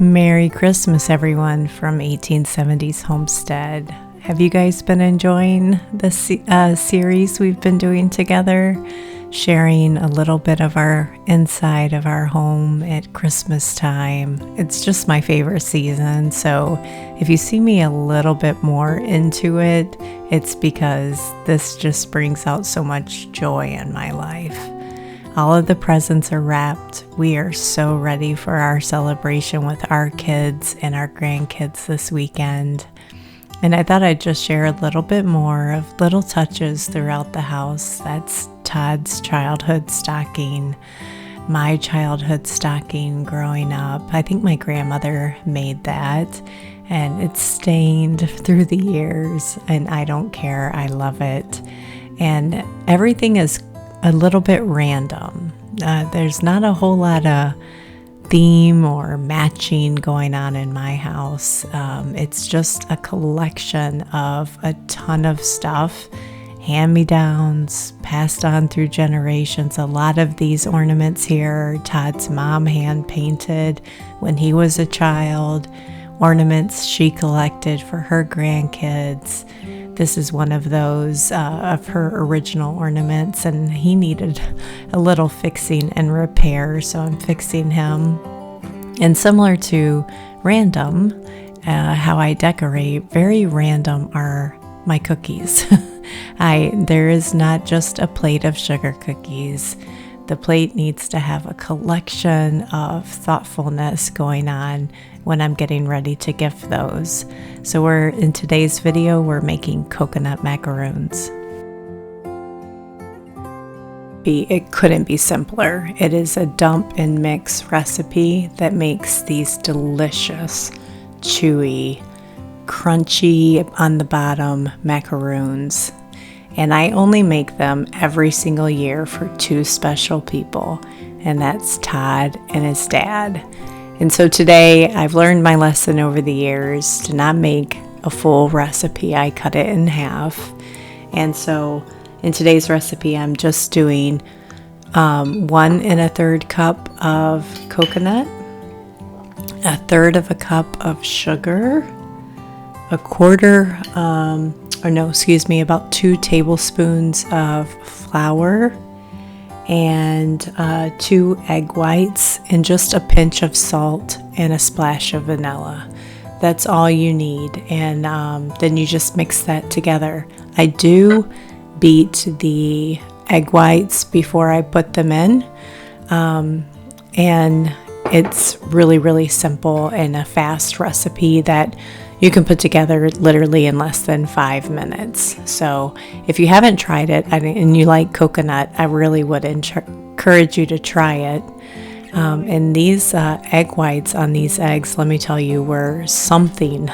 Merry Christmas, everyone, from 1870s Homestead. Have you guys been enjoying the series we've been doing together, sharing a little bit of our inside of our home at Christmas time? It's just my favorite season, so if you see me a little bit more into it, it's because this just brings out so much joy in my life. All of the presents are wrapped. We are so ready for our celebration with our kids and our grandkids this weekend. And I thought I'd just share a little bit more of little touches throughout the house. That's Todd's childhood stocking, my childhood stocking growing up. I think my grandmother made that, and it's stained through the years, and I don't care. I love it. And everything is a little bit random. There's not a whole lot of theme or matching going on in my house. It's just a collection of a ton of stuff, hand-me-downs, passed on through generations. A lot of these ornaments here, Todd's mom hand-painted when he was a child, ornaments she collected for her grandkids. This is one of those of her original ornaments, and he needed a little fixing and repair, so I'm fixing him. And similar to random, how I decorate, very random are my cookies. There is not just a plate of sugar cookies. The plate needs to have a collection of thoughtfulness going on when I'm getting ready to gift those. So in today's video, we're making coconut macaroons. It couldn't be simpler. It is a dump and mix recipe that makes these delicious, chewy, crunchy on the bottom macaroons. And I only make them every single year for two special people, and that's Todd and his dad. And so today I've learned my lesson over the years to not make a full recipe. I cut it in half. And so in today's recipe, I'm just doing 1 1/3 cup of coconut, 1/3 of a cup of sugar, about 2 tablespoons of flour, and 2 egg whites, and just a pinch of salt and a splash of vanilla. That's all you need, and then you just mix that together. I do beat the egg whites before I put them in, and it's really, really simple and a fast recipe that you can put together literally in less than 5 minutes. So if you haven't tried it and you like coconut, I really would encourage you to try it. And these egg whites on these eggs, let me tell you, were something.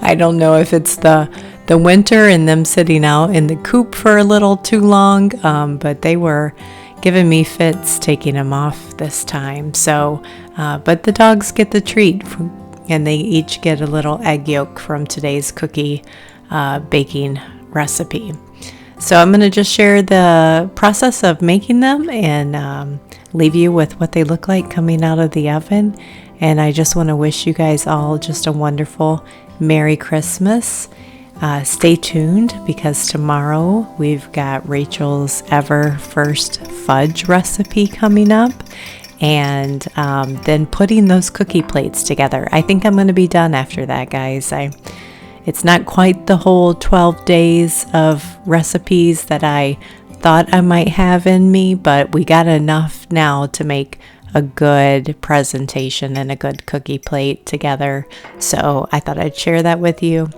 I don't know if it's the winter and them sitting out in the coop for a little too long, but they were giving me fits taking them off this time. So, but the dogs get the treat, and they each get a little egg yolk from today's cookie baking recipe. So I'm going to just share the process of making them and leave you with what they look like coming out of the oven. And I just want to wish you guys all just a wonderful Merry Christmas. Stay tuned, because tomorrow we've got Rachel's ever first fudge recipe coming up, and then putting those cookie plates together. I think I'm going to be done after that, guys. It's not quite the whole 12 days of recipes that I thought I might have in me, but we got enough now to make a good presentation and a good cookie plate together. So I thought I'd share that with you.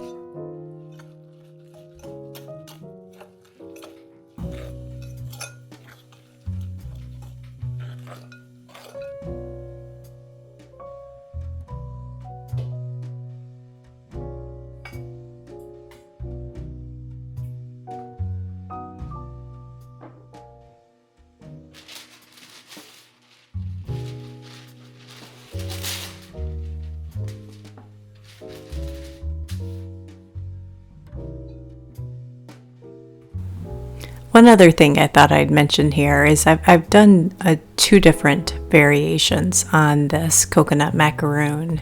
One other thing I thought I'd mention here is I've done 2 different variations on this coconut macaroon,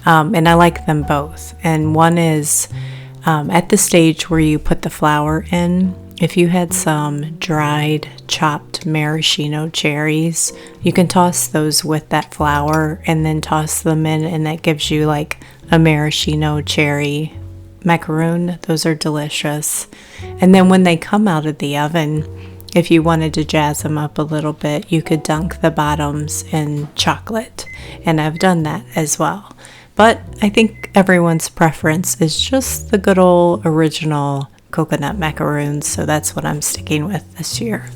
and I like them both. And one is at the stage where you put the flour in. If you had some dried chopped maraschino cherries, you can toss those with that flour and then toss them in, and that gives you like a maraschino cherry macaroon. Those are delicious. And then when they come out of the oven, if you wanted to jazz them up a little bit, you could dunk the bottoms in chocolate, and I've done that as well. But I think everyone's preference is just the good old original coconut macaroons, so that's what I'm sticking with this year.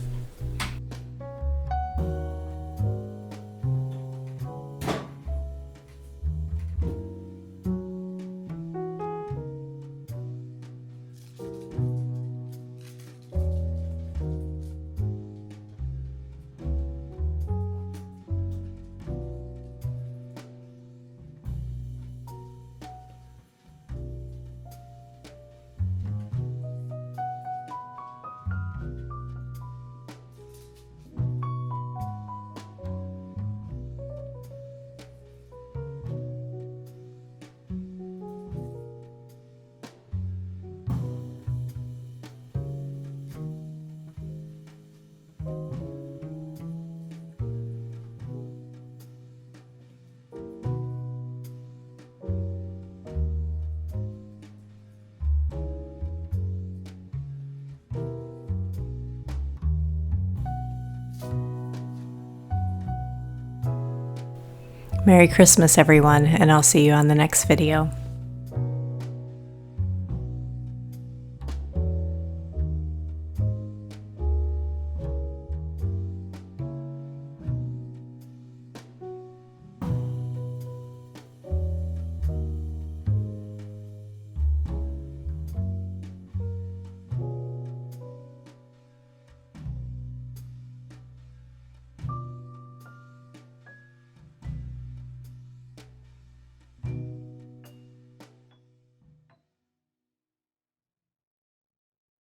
Merry Christmas, everyone, and I'll see you on the next video.